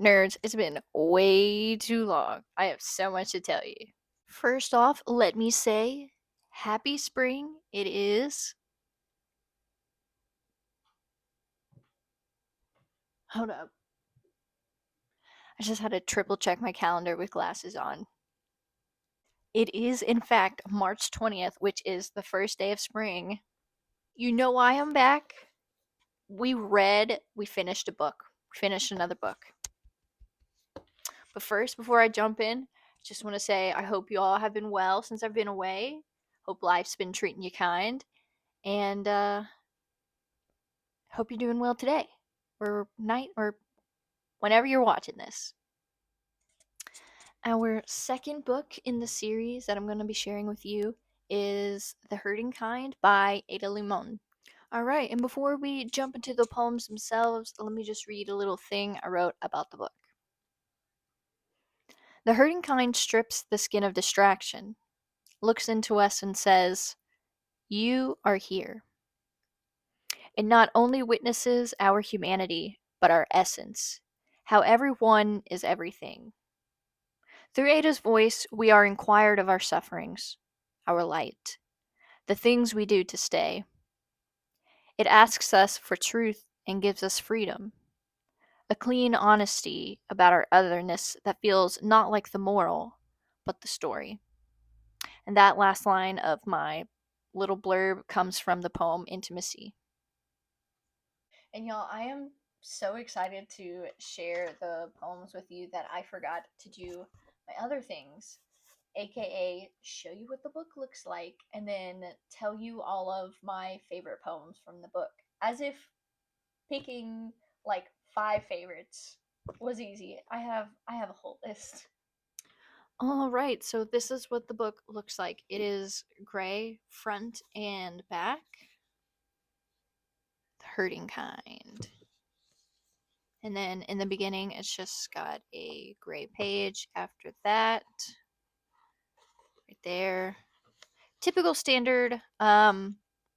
Nerds, it's been way too long. I have so much to tell you. First off, let me say, happy spring. It is. Hold up. I just had to triple check my calendar with glasses on. It is, in fact, March 20th, which is the first day of spring. You know why I'm back? We finished a book. We finished another book. But first, before I jump in, I just want to say I hope you all have been well since I've been away. Hope life's been treating you kind. And hope you're doing well today, or night, or whenever you're watching this. Our second book in the series that I'm going to be sharing with you is The Hurting Kind by Ada Limón. Alright, and before we jump into the poems themselves, let me just read a little thing I wrote about the book. The hurting kind strips the skin of distraction, looks into us and says, "You are here." It not only witnesses our humanity, but our essence, how everyone is everything. Through Ada's voice, we are inquired of our sufferings, our light, the things we do to stay. It asks us for truth and gives us freedom, a clean honesty about our otherness that feels not like the moral, but the story. And that last line of my little blurb comes from the poem Intimacy. And y'all, I am so excited to share the poems with you that I forgot to do my other things, aka show you what the book looks like and then tell you all of my favorite poems from the book. As if picking like 5 favorites was easy. I have a whole list. All right, so this is what the book looks like. It is gray front and back. The Hurting Kind. And then in the beginning, it's just got a gray page. After that, right there, typical standard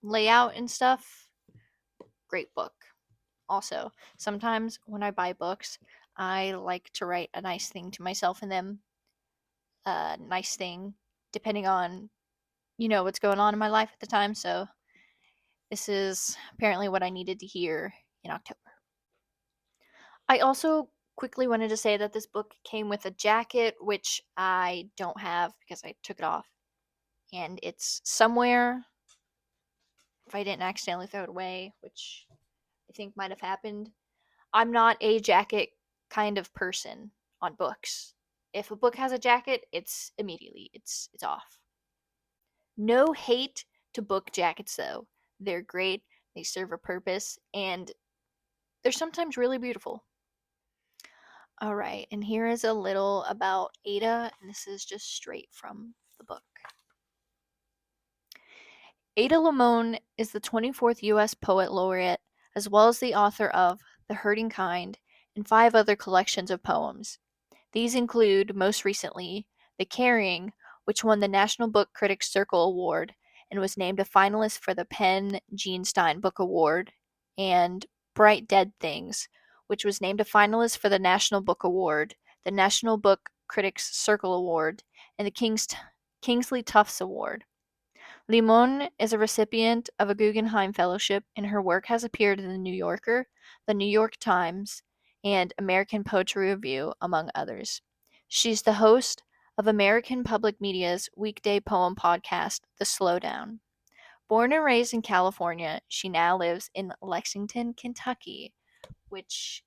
layout and stuff. Great book. Also, sometimes when I buy books, I like to write a nice thing to myself in them. Nice thing, depending on what's going on in my life at the time. So this is apparently what I needed to hear in October. I also quickly wanted to say that this book came with a jacket, which I don't have because I took it off. And it's somewhere, if I didn't accidentally throw it away, which I think might have happened. I'm not a jacket kind of person on books. If a book has a jacket, it's immediately it's off. No hate to book jackets though. They're great, they serve a purpose, and they're sometimes really beautiful. All right, and here is a little about Ada, and this is just straight from the book. Ada Limón is the 24th U.S. Poet Laureate, as well as the author of The Hurting Kind and 5 other collections of poems. These include, most recently, The Carrying, which won the National Book Critics Circle Award and was named a finalist for the Penn Gene Stein Book Award, and Bright Dead Things, which was named a finalist for the National Book Award, the National Book Critics Circle Award, and the Kingsley Tufts Award. Limón is a recipient of a Guggenheim Fellowship, and her work has appeared in The New Yorker, The New York Times, and American Poetry Review, among others. She's the host of American Public Media's weekday poem podcast, The Slowdown. Born and raised in California, she now lives in Lexington, Kentucky, which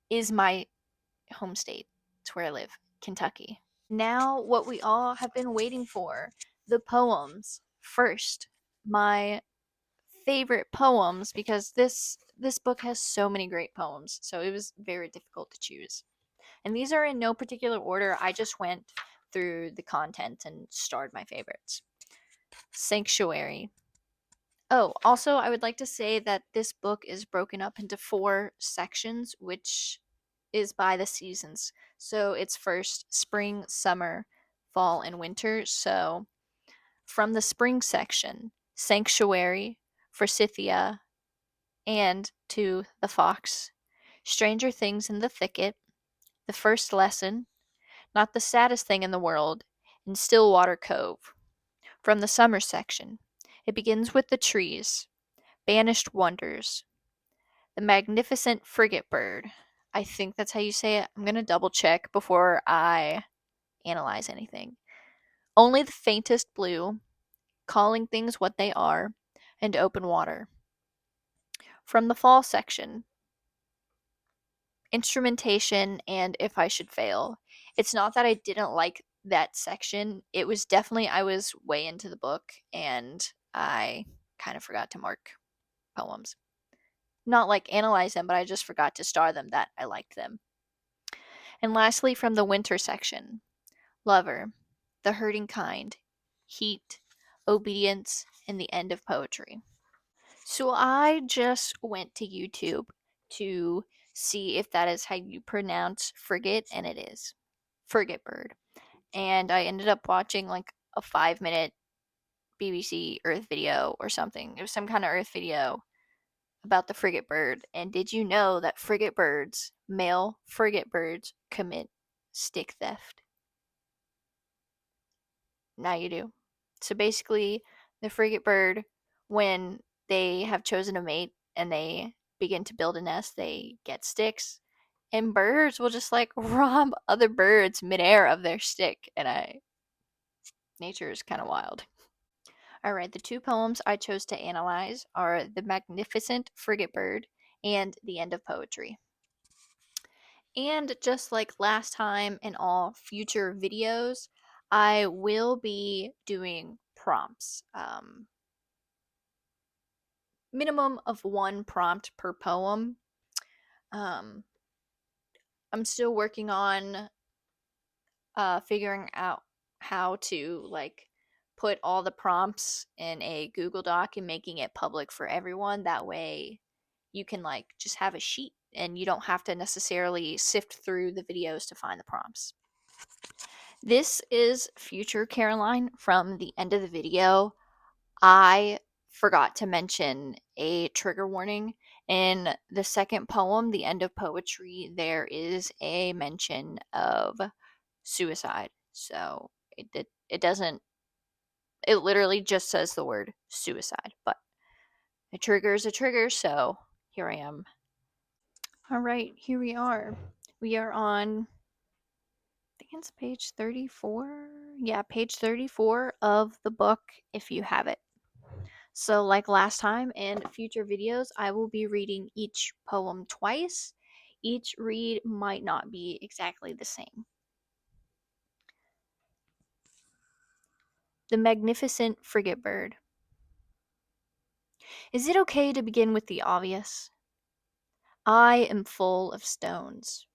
is my home state. It's where I live, Kentucky. Now, what we all have been waiting for, the poems. First, my favorite poems, because this book has so many great poems, so it was very difficult to choose. And these are in no particular order. I just went through the content and starred my favorites. Sanctuary. Oh, also, I would like to say that this book is broken up into 4 sections, which is by the seasons. So it's first spring, summer, fall, and winter. So from the spring section, Sanctuary, Forsythia, and To the Fox, Stranger Things in the Thicket, The First Lesson, Not the Saddest Thing in the World, and Stillwater Cove. From the summer section, it begins with the trees, Banished Wonders, The Magnificent Frigatebird. I think that's how you say it. I'm going to double check before I analyze anything. Only the Faintest Blue, Calling Things What They Are, and Open Water. From the fall section, Instrumentation and If I Should Fail. It's not that I didn't like that section. It was definitely, I was way into the book and I kind of forgot to mark poems. Not like analyze them, but I just forgot to star them that I liked them. And lastly, from the winter section, Lover, The Hurting Kind, Heat, Obedience, and the End of Poetry. So I just went to YouTube to see if that is how you pronounce frigate, and it is. Frigatebird. And I ended up watching like a 5-minute BBC Earth video or something. It was some kind of Earth video about the frigatebird. And did you know that frigatebirds, male frigatebirds, commit stick theft? Now you do. So basically, the frigatebird, when they have chosen a mate and they begin to build a nest, they get sticks. And birds will just like rob other birds midair of their stick. Nature is kind of wild. All right, the two poems I chose to analyze are The Magnificent Frigatebird and The End of Poetry. And just like last time in all future videos, I will be doing prompts. Minimum of one prompt per poem. I'm still working on figuring out how to like put all the prompts in a Google Doc and making it public for everyone. That way you can like just have a sheet and you don't have to necessarily sift through the videos to find the prompts. This is future Caroline from the end of the video. I forgot to mention a trigger warning. In the second poem, The End of Poetry, there is a mention of suicide. So it doesn't, it literally just says the word suicide, but a trigger is a trigger, so here I am. All right, here we are. We are on, I think it's page 34. Yeah, page 34 of the book if you have it. So, like last time and future videos, I will be reading each poem twice. Each read might not be exactly the same. The Magnificent Frigatebird. Is it okay to begin with the obvious? I am full of stones.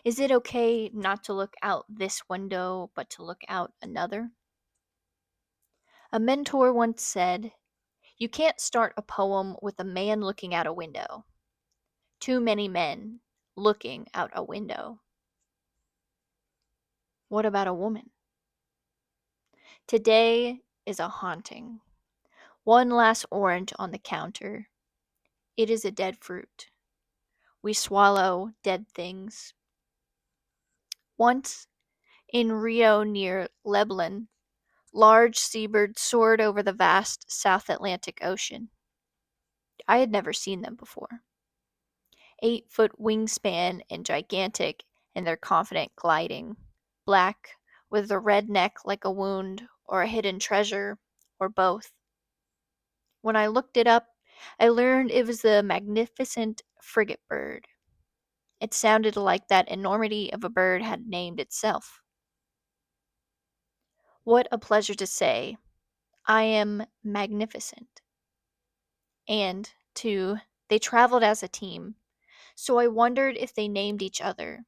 Is it okay not to look out this window, but to look out another? A mentor once said, "You can't start a poem with a man looking out a window. Too many men looking out a window." What about a woman? Today is a haunting. One last orange on the counter. It is a dead fruit. We swallow dead things. Once, in Rio near Leblon, large seabirds soared over the vast South Atlantic Ocean. I had never seen them before. 8-foot wingspan and gigantic in their confident gliding, black, with a red neck like a wound, or a hidden treasure, or both. When I looked it up, I learned it was the Magnificent Frigatebird. It sounded like that enormity of a bird had named itself. What a pleasure to say, I am magnificent. And, too, they traveled as a team, so I wondered if they named each other,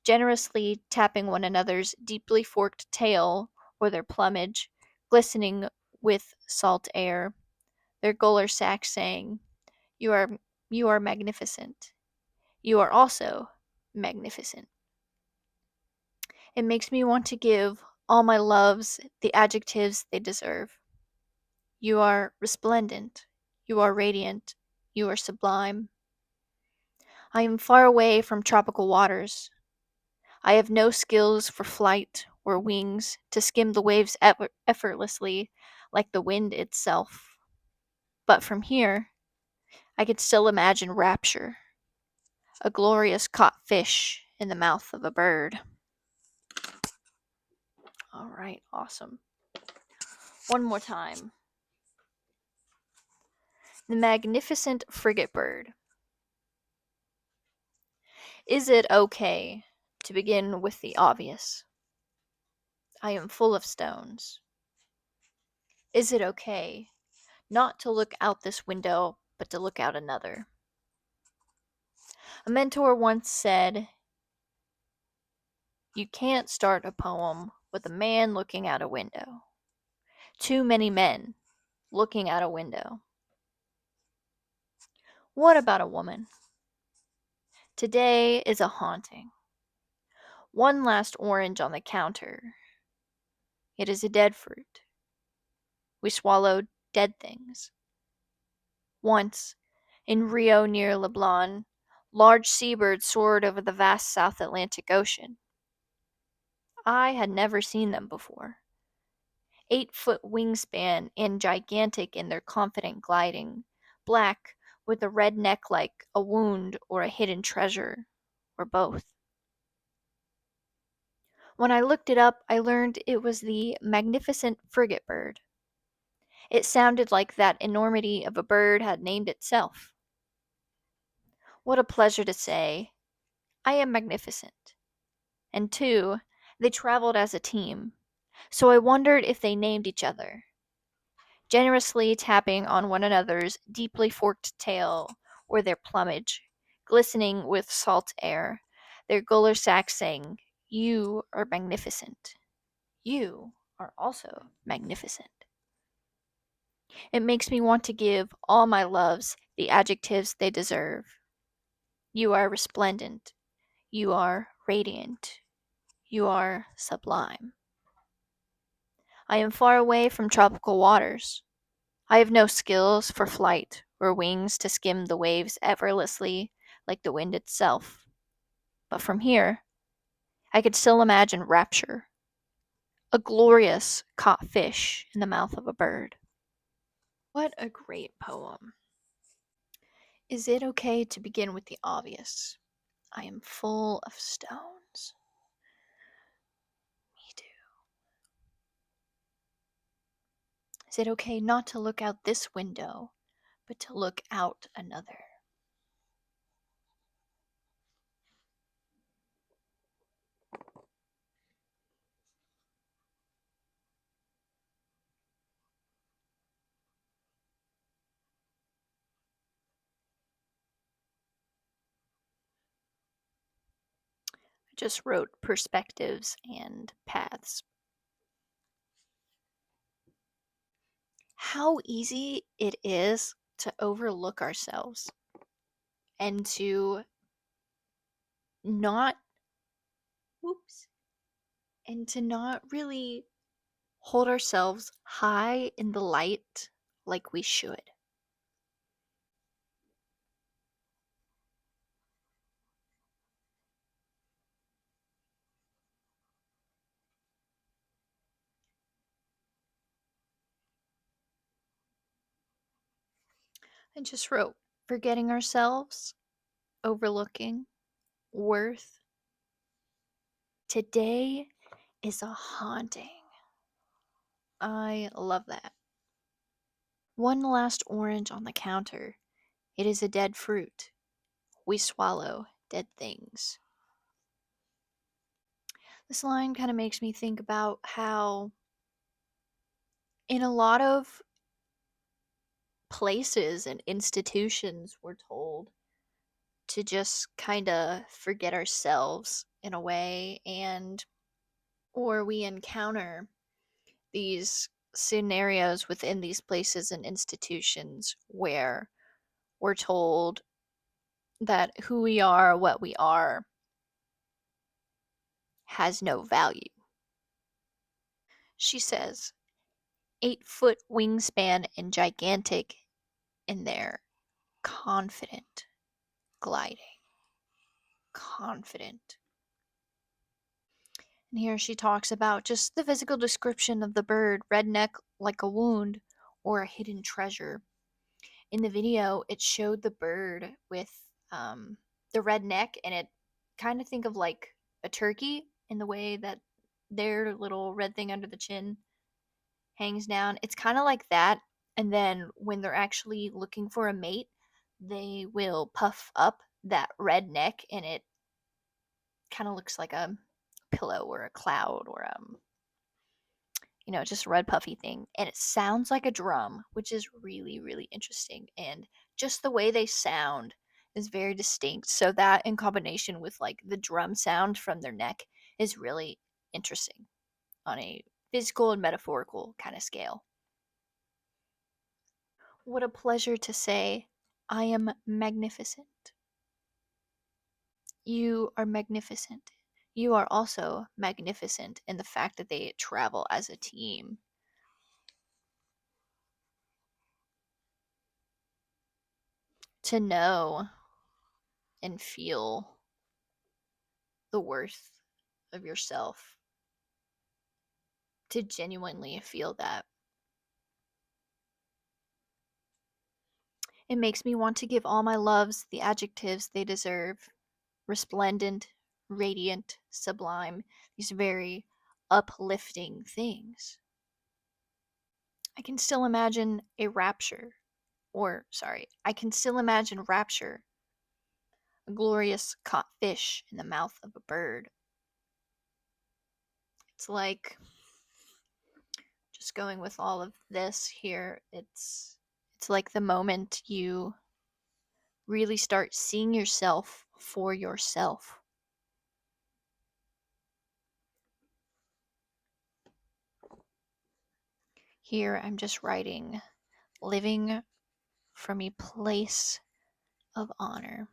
generously tapping one another's deeply forked tail or their plumage, glistening with salt air, their gular sac saying, You are magnificent. You are also magnificent. It makes me want to give all my loves the adjectives they deserve. You are resplendent. You are radiant. You are sublime. I am far away from tropical waters. I have no skills for flight or wings to skim the waves effortlessly like the wind itself. But from here, I could still imagine rapture, a glorious caught fish in the mouth of a bird. All right, awesome. One more time. The Magnificent Frigatebird. Is it okay to begin with the obvious? I am full of stones. Is it okay not to look out this window, but to look out another? A mentor once said, you can't start a poem with a man looking out a window. Too many men looking out a window. What about a woman? Today is a haunting. One last orange on the counter. It is a dead fruit. We swallowed dead things. Once, in Rio near Leblon, large seabirds soared over the vast South Atlantic Ocean. I had never seen them before. 8-foot wingspan and gigantic in their confident gliding, black with a red neck like a wound or a hidden treasure, or both. When I looked it up, I learned it was the Magnificent Frigatebird. It sounded like that enormity of a bird had named itself. What a pleasure to say, I am magnificent. And two, they traveled as a team, so I wondered if they named each other, generously tapping on one another's deeply forked tail or their plumage, glistening with salt air, their gular sacks saying, you are magnificent. You are also magnificent. It makes me want to give all my loves the adjectives they deserve. You are resplendent. You are radiant. You are sublime. I am far away from tropical waters. I have no skills for flight or wings to skim the waves effortlessly like the wind itself. But from here, I could still imagine rapture, a glorious caught fish in the mouth of a bird. What a great poem. Is it okay to begin with the obvious? I am full of stones. Me too. Is it okay not to look out this window, but to look out another? I just wrote perspectives and paths. How easy it is to overlook ourselves and to not whoops and to not really hold ourselves high in the light like we should. I just wrote forgetting ourselves, overlooking, worth. Today is a haunting. I love that. One last orange on the counter. It is a dead fruit. We swallow dead things. This line kind of makes me think about how, in a lot of places and institutions, we're told to just kind of forget ourselves in a way, and or we encounter these scenarios within these places and institutions where we're told that who we are, what we are, has no value. She says, 8-foot wingspan and gigantic in their confident gliding. confident. And here she talks about just the physical description of the bird, red neck like a wound or a hidden treasure. In the video, it showed the bird with the red neck, and it kind of think of like a turkey in the way that their little red thing under the chin hangs down. It's kind of like that. And then when they're actually looking for a mate, they will puff up that red neck, and it kind of looks like a pillow or a cloud or just a red puffy thing. And it sounds like a drum, which is really, really interesting. And just the way they sound is very distinct. So that in combination with like the drum sound from their neck is really interesting on a physical and metaphorical kind of scale. What a pleasure to say, I am magnificent. You are magnificent. You are also magnificent in the fact that they travel as a team. To know and feel the worth of yourself. To genuinely feel that. It makes me want to give all my loves the adjectives they deserve: resplendent, radiant, sublime, these very uplifting things. I can still imagine I can still imagine rapture, a glorious caught fish in the mouth of a bird. It's like, just going with all of this here, it's like the moment you really start seeing yourself for yourself. Here I'm just writing, living from a place of honor.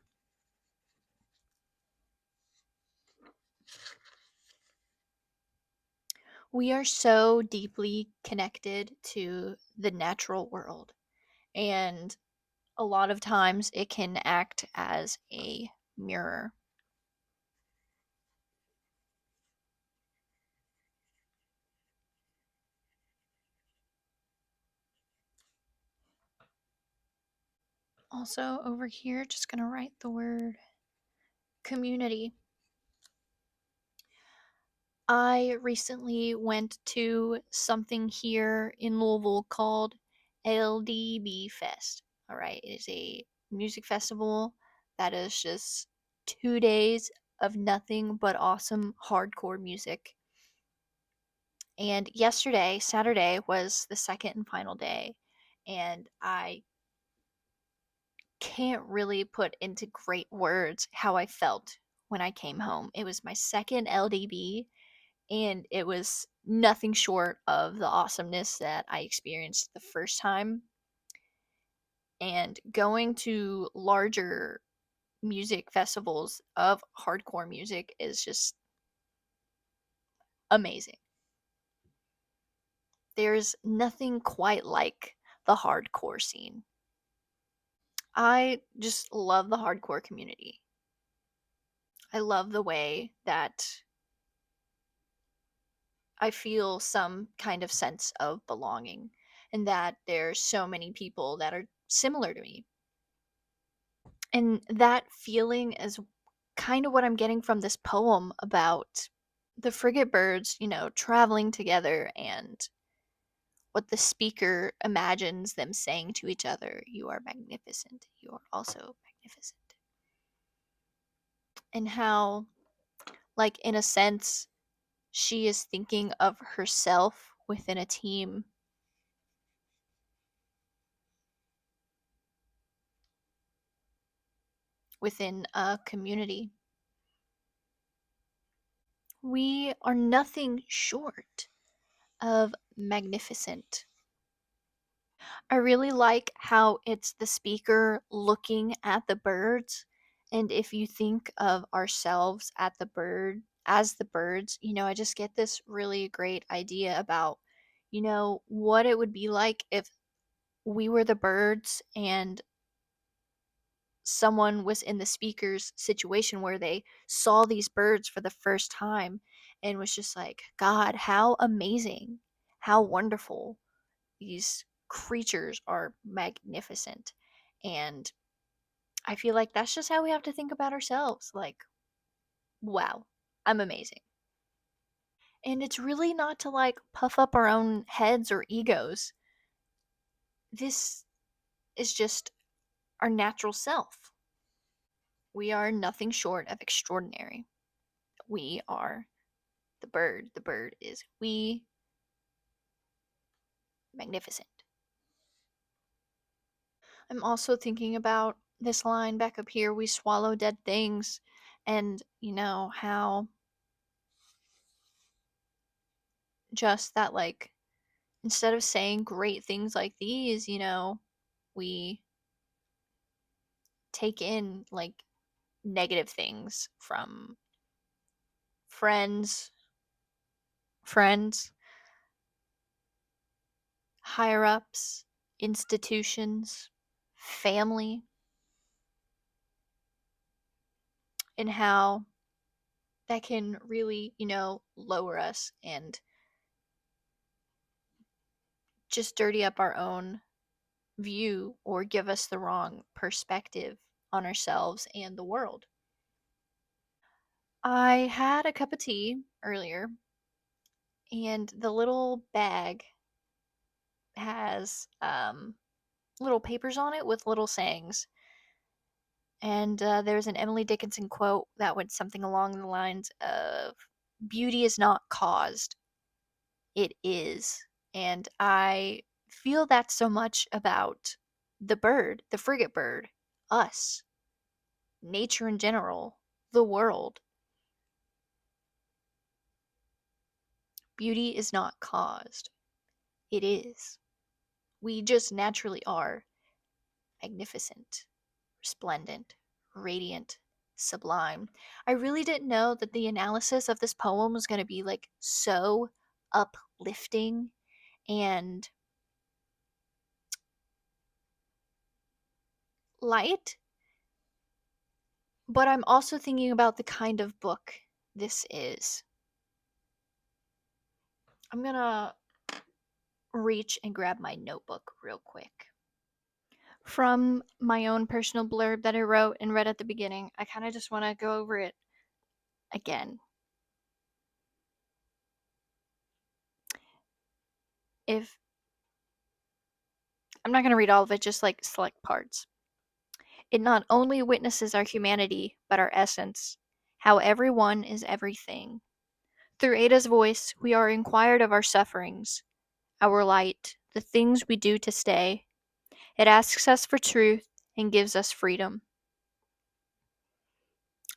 We are so deeply connected to the natural world, and a lot of times it can act as a mirror. Also, over here, just gonna write the word community. I recently went to something here in Louisville called LDB Fest. All right, it is a music festival that is just 2 days of nothing but awesome hardcore music. And yesterday, Saturday, was the second and final day, and I can't really put into great words how I felt when I came home. It was my second LDB, and it was nothing short of the awesomeness that I experienced the first time. And going to larger music festivals of hardcore music is just amazing. There's nothing quite like the hardcore scene. I just love the hardcore community. I love the way that I feel some kind of sense of belonging, and that there's so many people that are similar to me. And that feeling is kind of what I'm getting from this poem about the frigate birds, traveling together, and what the speaker imagines them saying to each other. You are magnificent. You are also magnificent. And how, like, in a sense, she is thinking of herself within a team. Within a community. We are nothing short of magnificent. I really like how it's the speaker looking at the birds. And if you think of ourselves as the birds, I just get this really great idea about, what it would be like if we were the birds and someone was in the speaker's situation where they saw these birds for the first time and was just like, God, how amazing, how wonderful. These creatures are magnificent. And I feel like that's just how we have to think about ourselves. Like, wow, I'm amazing. And it's really not to like puff up our own heads or egos. This is just our natural self. We are nothing short of extraordinary. We are the bird. The bird is we, magnificent. I'm also thinking about this line back up here, we swallow dead things, and how just that, like, instead of saying great things like these, we take in like negative things from friends, friends, higher ups, institutions, family, and how that can really, lower us and just dirty up our own view or give us the wrong perspective on ourselves and the world. I had a cup of tea earlier, and the little bag has little papers on it with little sayings. And there's an Emily Dickinson quote that went something along the lines of, beauty is not caused, it is. And I feel that so much about the bird, the frigate bird, us, nature in general, the world. Beauty is not caused, it is. We just naturally are magnificent, resplendent, radiant, sublime. I really didn't know that the analysis of this poem was going to be like so uplifting and light, but I'm also thinking about the kind of book this is. I'm going to reach and grab my notebook real quick. From my own personal blurb that I wrote and read at the beginning, I kind of just want to go over it again. If I'm not going to read all of it, just like select parts. It not only witnesses our humanity, but our essence, how everyone is everything. Through Ada's voice, we are inquired of our sufferings, our light, the things we do to stay. It asks us for truth and gives us freedom.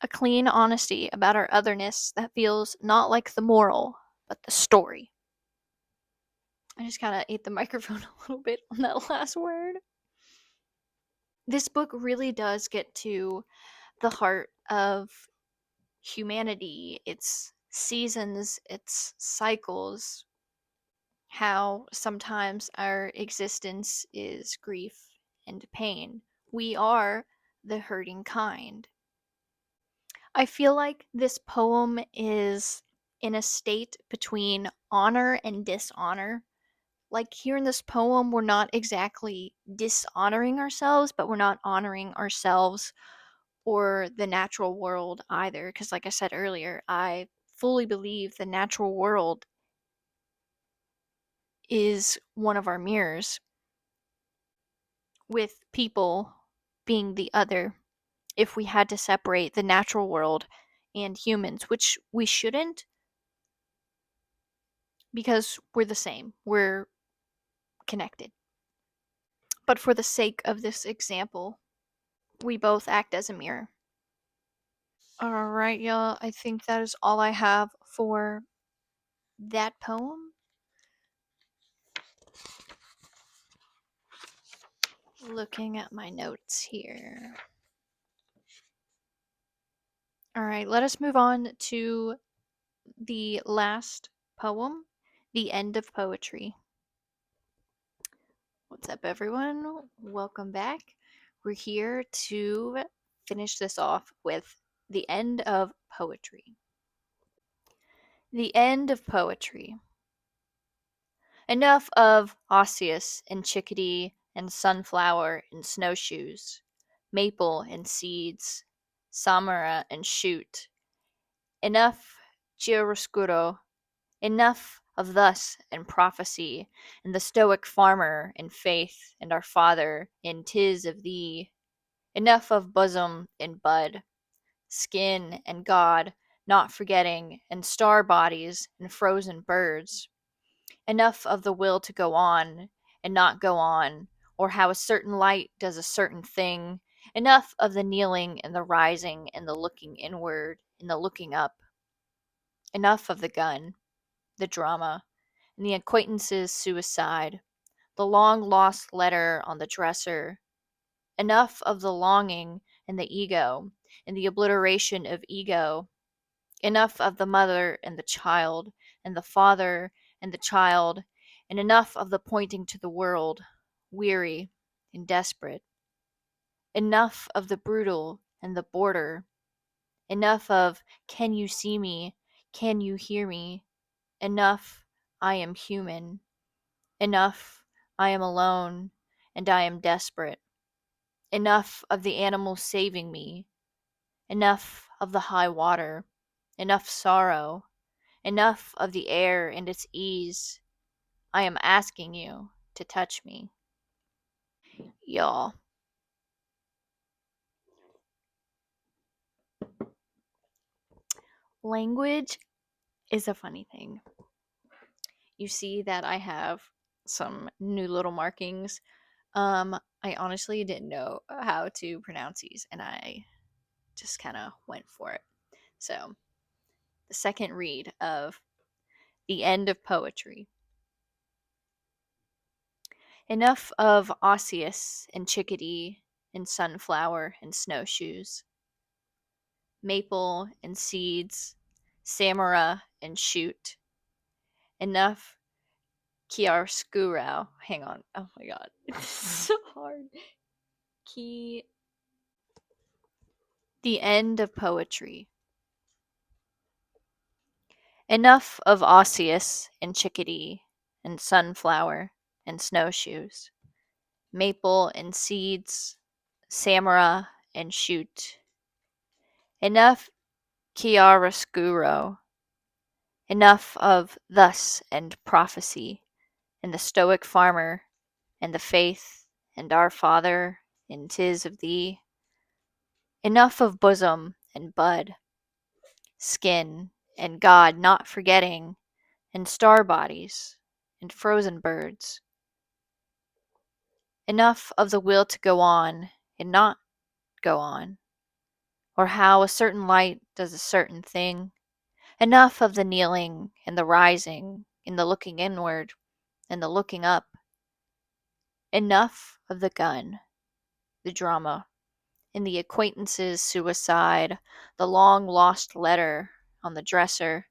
A clean honesty about our otherness that feels not like the moral, but the story. I just kind of ate the microphone a little bit on that last word. This book really does get to the heart of humanity, its seasons, its cycles, how sometimes our existence is grief and pain. We are the hurting kind. I feel like this poem is in a state between honor and dishonor. Like, here in this poem, we're not exactly dishonoring ourselves, but we're not honoring ourselves or the natural world either. Because, like I said earlier, I fully believe the natural world is one of our mirrors, with people being the other. If we had to separate the natural world and humans, which we shouldn't, because we're the same, we're connected. But for the sake of this example, we both act as a mirror. Alright, y'all, I think that is all I have for that poem. Looking at my notes here. Alright, let us move on to the last poem, The End of Poetry. What's up, everyone? Welcome back. We're here to finish this off with the end of poetry. The end of poetry. Enough of osseous and chickadee and sunflower and snowshoes, maple and seeds, samara and shoot. Enough chiaroscuro, enough of thus and prophecy, and the stoic farmer and faith, and our Father, and 'tis of thee. Enough of bosom and bud, skin and God, not forgetting, and star bodies and frozen birds. Enough of the will to go on and not go on, or how a certain light does a certain thing. Enough of the kneeling and the rising and the looking inward and the looking up. Enough of the gun, the drama, and the acquaintance's suicide, the long lost letter on the dresser. Enough of the longing and the ego and the obliteration of ego. Enough of the mother and the child and the father and the child, and enough of the pointing to the world, weary and desperate. Enough of the brutal and the border. Enough of can you see me? Can you hear me? Enough I am human. Enough I am alone and I am desperate. Enough of the animals saving me. Enough of the high water. Enough sorrow. Enough of the air and its ease. I am asking you to touch me. Y'all. Language is a funny thing. You see that I have some new little markings. I honestly didn't know how to pronounce these, and I just kind of went for it. So, the second read of The End of Poetry. Enough of osseous and chickadee and sunflower and snowshoes, maple and seeds, samara and shoot. Enough chiaroscuro. Hang on. Oh my god. It's so hard. Key. The End of Poetry. Enough of osseous and chickadee and sunflower and snowshoes, maple and seeds, samara and shoot. Enough chiaroscuro. Enough of thus and prophecy, and the stoic farmer, and the faith, and our Father, and 'tis of thee. Enough of bosom and bud, skin, and God not forgetting, and star bodies, and frozen birds. Enough of the will to go on and not go on, or how a certain light does a certain thing. Enough of the kneeling and the rising, and the looking inward and the looking up. Enough of the gun, the drama, and the acquaintance's suicide, the long lost letter on the dresser.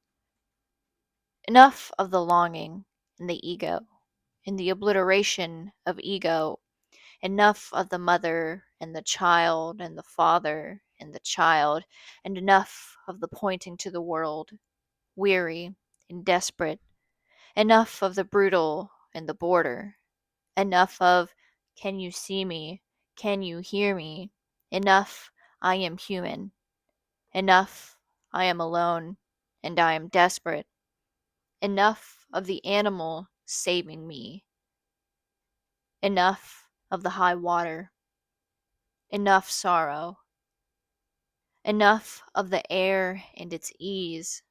Enough of the longing and the ego, and the obliteration of ego. Enough of the mother and the child and the father and the child, and enough of the pointing to the world, weary and desperate. Enough of the brutal and the border. Enough of can you see me? Can you hear me? Enough I am human. Enough I am alone and I am desperate. Enough of the animal saving me. Enough of the high water. Enough sorrow. Enough of the air and its ease.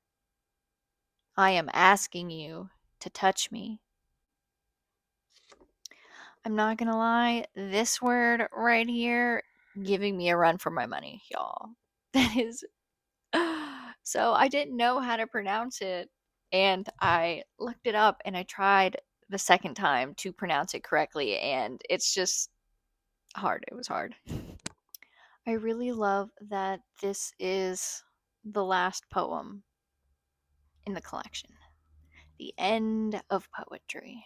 I am asking you to touch me. I'm not gonna lie, this word right here giving me a run for my money, y'all. That is so I didn't know how to pronounce it, and I looked it up and I tried the second time to pronounce it correctly, and it's just hard. It was hard. I really love that this is the last poem in the collection. The End of Poetry.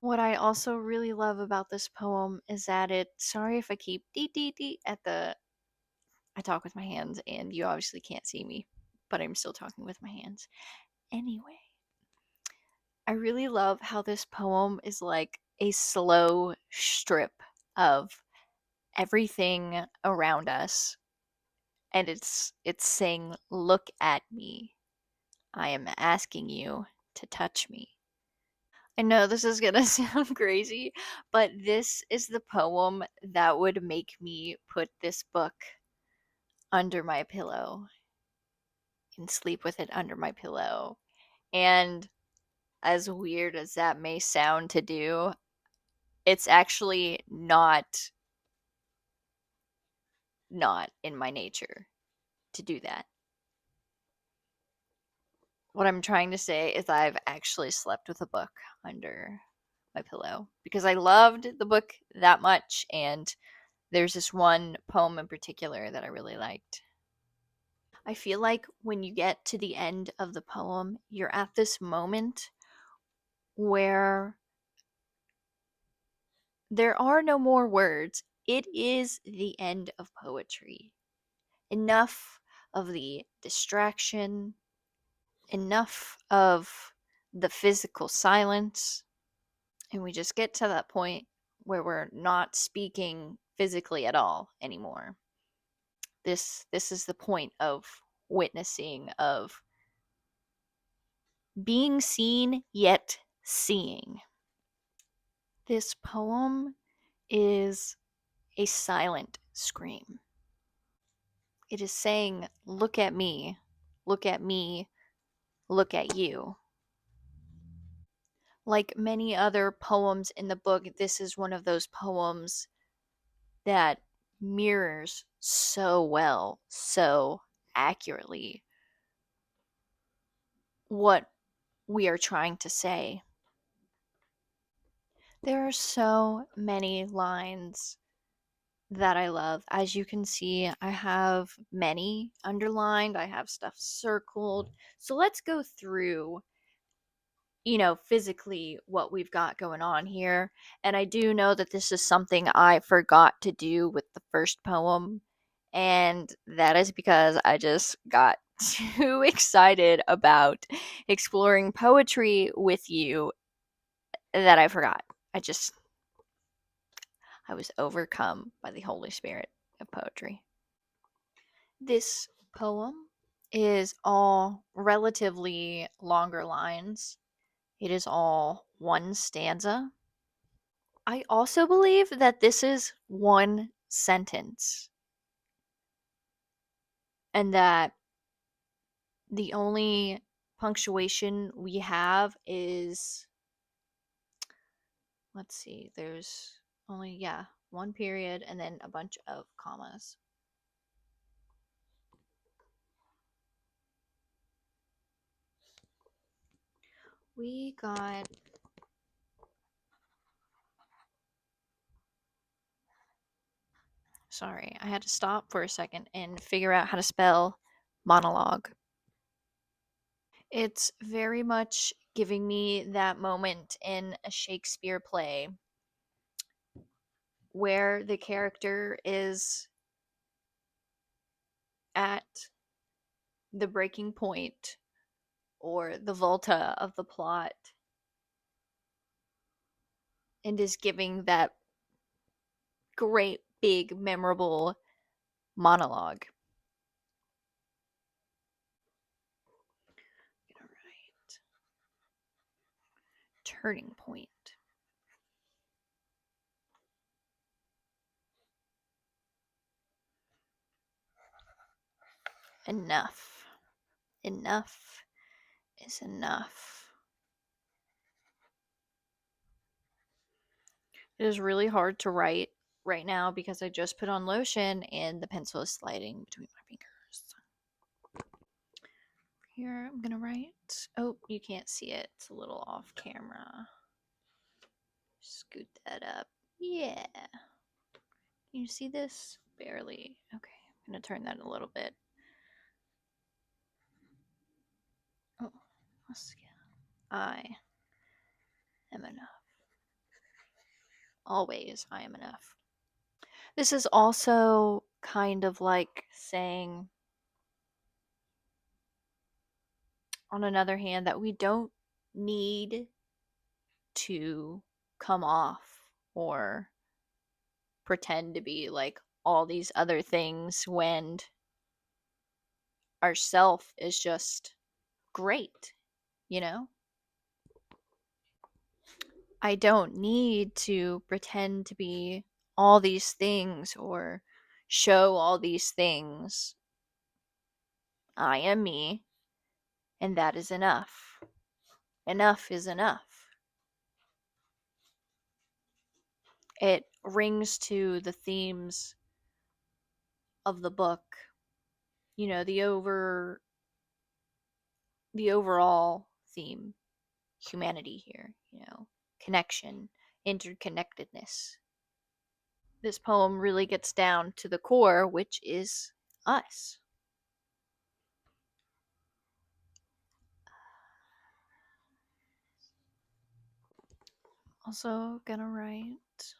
What I also really love about this poem is that sorry if I keep dee dee dee at the, I talk with my hands and you obviously can't see me, but I'm still talking with my hands. Anyway, I really love how this poem is like a slow strip of everything around us, and it's saying, "Look at me. I am asking you to touch me." I know this is gonna sound crazy, but this is the poem that would make me put this book under my pillow and sleep with it under my pillow. And as weird as that may sound to do, it's actually not in my nature to do that. What I'm trying to say is I've actually slept with a book under my pillow because I loved the book that much, and there's this one poem in particular that I really liked. I feel like when you get to the end of the poem, you're at this moment where there are no more words. It is the end of poetry. Enough of the distraction, enough of the physical silence, and we just get to that point where we're not speaking physically at all anymore. This is the point of witnessing, of being seen yet seeing. This poem is a silent scream. It is saying, "Look at me, look at me, look at you." Like many other poems in the book, this is one of those poems that mirrors so well, so accurately what we are trying to say. There are so many lines that I love. As you can see, I have many underlined, I have stuff circled. So let's go through, physically what we've got going on here. And I do know that this is something I forgot to do with the first poem. And that is because I just got too excited about exploring poetry with you that I forgot. I was overcome by the Holy Spirit of poetry. This poem is all relatively longer lines. It is all one stanza. I also believe that this is one sentence and that the only punctuation we have is, let's see, there's only, yeah, one period and then a bunch of commas. We got, sorry, I had to stop for a second and figure out how to spell monologue. It's very much giving me that moment in a Shakespeare play where the character is at the breaking point or the volta of the plot and is giving that great, big, memorable monologue. All right. Turning point. Enough. Enough is enough. It is really hard to write right now because I just put on lotion and the pencil is sliding between my fingers. Here, I'm gonna write. Oh, you can't see it. It's a little off camera. Scoot that up. Yeah. Can you see this? Barely. Okay, I'm gonna turn that a little bit. Oh, let's see. I am enough. Always I am enough. This is also kind of like saying, on another hand, that we don't need to come off or pretend to be like all these other things when our self is just great, you know? I don't need to pretend to be all these things or show all these things. I am me, and that is enough. Enough is enough. It rings to the themes of the book. You know, the overall theme, humanity here, you know, connection, interconnectedness. This poem really gets down to the core, which is us. Also gonna write,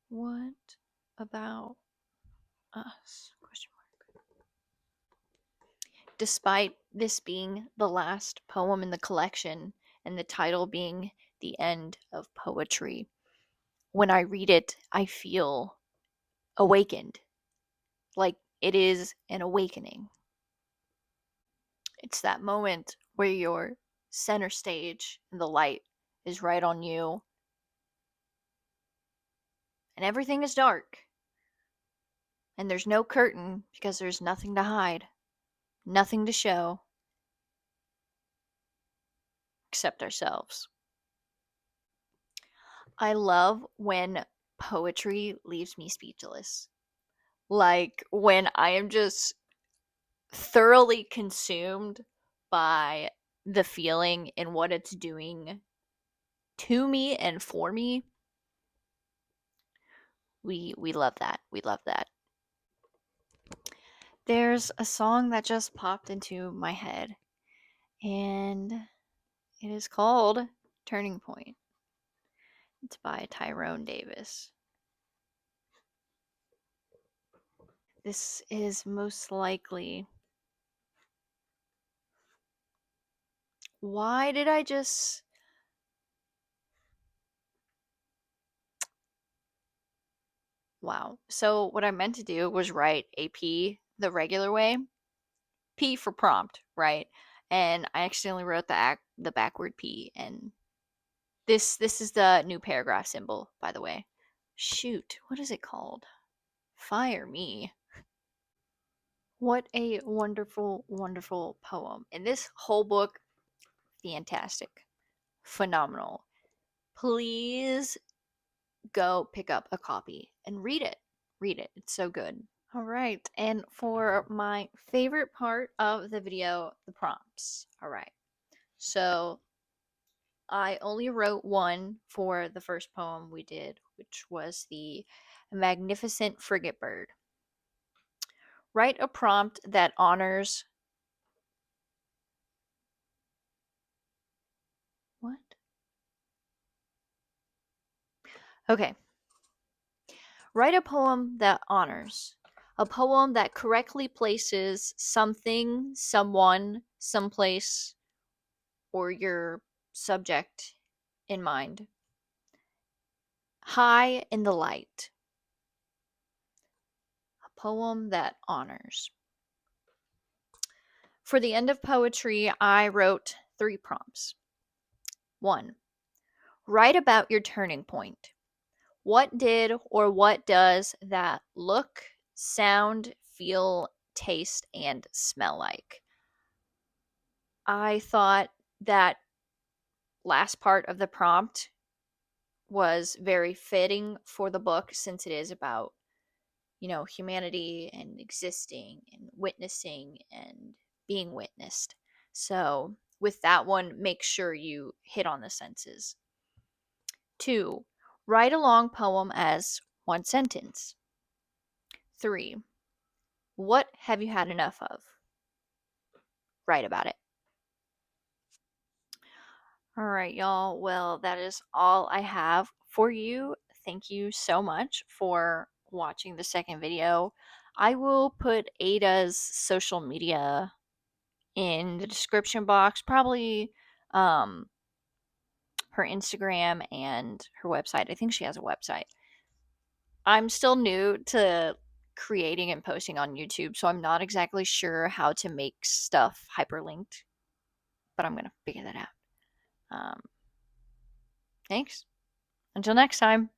what about us? Question mark. Despite this being the last poem in the collection and the title being The End of Poetry, when I read it, I feel awakened. Like it is an awakening. It's that moment where you're center stage and the light is right on you and everything is dark. And there's no curtain because there's nothing to hide, nothing to show except ourselves. I love when poetry leaves me speechless. Like when I am just thoroughly consumed by the feeling and what it's doing to me and for me. We love that. We love that. There's a song that just popped into my head, and it is called Turning Point. It's by Tyrone Davis. This is most likely. Why did I just. Wow. So, what I meant to do was write a P the regular way. P for prompt, right? And I accidentally wrote the backward P, and this is the new paragraph symbol, by the way. Shoot, what is it called? Fire me. What a wonderful, wonderful poem. And this whole book, fantastic. Phenomenal. Please go pick up a copy and read it. Read it. It's so good. All right. And for my favorite part of the video, the prompts. All right. So I only wrote one for the first poem we did, which was the Magnificent Frigatebird. Write a prompt that honors. What? Okay. Write a poem that honors. A poem that correctly places something, someone, someplace, or your subject in mind. High in the light. A poem that honors. For the end of poetry, I wrote 3 prompts. 1. Write about your turning point. What did or what does that look, sound, feel, taste, and smell like? I thought that last part of the prompt was very fitting for the book since it is about, you know, humanity and existing and witnessing and being witnessed. So, with that one, make sure you hit on the senses. 2. Write a long poem as 1 sentence. 3. What have you had enough of? Write about it. All right, y'all. Well, that is all I have for you. Thank you so much for watching the second video. I will put Ada's social media in the description box, probably her Instagram and her website. I think she has a website. I'm still new to creating and posting on YouTube, so I'm not exactly sure how to make stuff hyperlinked, but I'm going to figure that out. Thanks. Until next time.